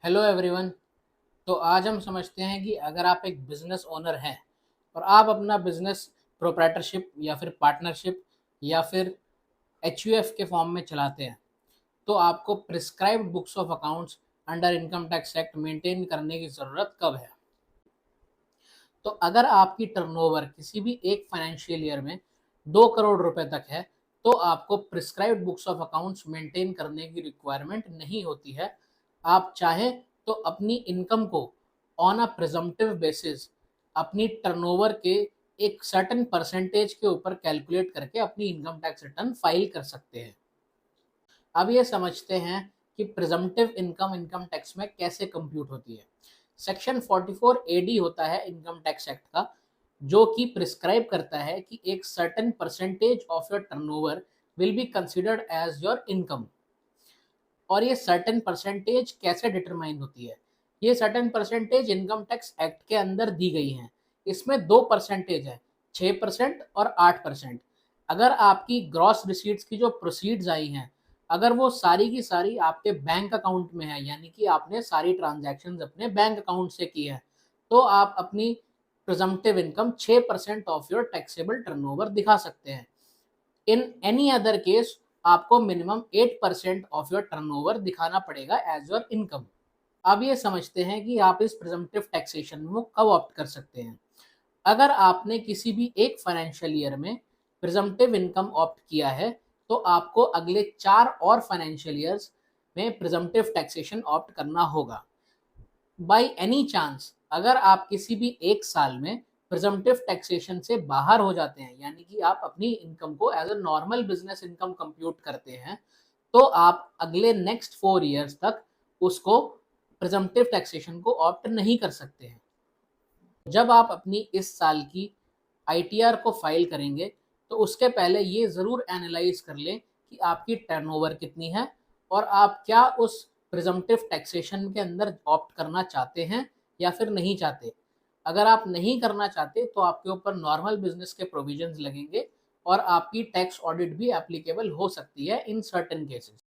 Hello everyone. तो आज हम समझते हैं कि अगर आप एक बिजनेस ओनर हैं और आप अपना बिजनेस प्रोप्राइटरशिप या फिर पार्टनरशिप या फिर एचयूएफ के फॉर्म में चलाते हैं, तो आपको prescribed books of accounts under income tax act maintain करने की ज़रूरत कब है। तो अगर आपकी टर्नओवर किसी भी एक फाइनेंशियल ईयर में 2 करोड़ रुपए तक है, तो आपको prescribed books of accounts maintain करने की रिक्वायरमेंट नहीं होती है। आप चाहें तो अपनी इनकम को ऑन अ प्रिजम्पटिव बेसिस अपनी टर्नओवर के एक सर्टेन परसेंटेज के ऊपर कैलकुलेट करके अपनी इनकम टैक्स रिटर्न फाइल कर सकते हैं। अब ये समझते हैं कि प्रिजम्पटिव इनकम इनकम टैक्स में कैसे कंप्यूट होती है। सेक्शन 44 एडी होता है इनकम टैक्स एक्ट का, जो कि प्रिस्क्राइब करता है कि एक certain percentage of your turnover will be considered as your income. और ये सर्टेन परसेंटेज कैसे डिटरमाइन होती है? ये certain percentage income tax act के अंदर दी गई हैं। इसमें दो परसेंटेज है, 6% और 8%। अगर आपकी ग्रॉस रिसीट्स की जो प्रोसीड्स आई हैं, अगर वो सारी की सारी आपके बैंक अकाउंट में है, यानी कि आपने सारी ट्रांजैक्शंस अपने बैंक अकाउंट से की है, तो आप अपनी presumptive income 6% of your taxable turnover दिखा सकते हैं। इन एनी अदर केस आपको मिनिमम 8% ऑफ योर टर्नओवर दिखाना पड़ेगा एज योर इनकम। अब ये समझते हैं कि आप इस प्रिजम्पटिव टैक्सेशन में कब ऑप्ट कर सकते हैं। अगर आपने किसी भी एक फाइनेंशियल ईयर में प्रिजम्पटिव इनकम ऑप्ट किया है, तो आपको अगले 4 और फाइनेंशियल ईयर्स में प्रिजम्पटिव टैक्सेशन ऑप्ट करना होगा। बाय एनी चांस अगर आप किसी भी एक साल में प्रिजम्पटिव टैक्सेशन से बाहर हो जाते हैं, यानी कि आप अपनी इनकम को as a normal business income compute करते हैं, तो आप अगले नेक्स्ट 4 ईयर्स तक उसको प्रिजम्पटिव टैक्सेशन को ऑप्ट नहीं कर सकते हैं। जब आप अपनी इस साल की आईटीआर को फाइल करेंगे, तो उसके पहले ये ज़रूर एनालाइज कर लें कि आपकी टर्नओवर कितनी है और आप क्या उस प्रिजम्पटिव टैक्सेशन के अंदर ऑप्ट करना चाहते हैं या फिर नहीं चाहते। अगर आप नहीं करना चाहते, तो आपके ऊपर नॉर्मल बिजनेस के प्रोविजंस लगेंगे और आपकी टैक्स ऑडिट भी एप्लीकेबल हो सकती है इन सर्टेन केसेस।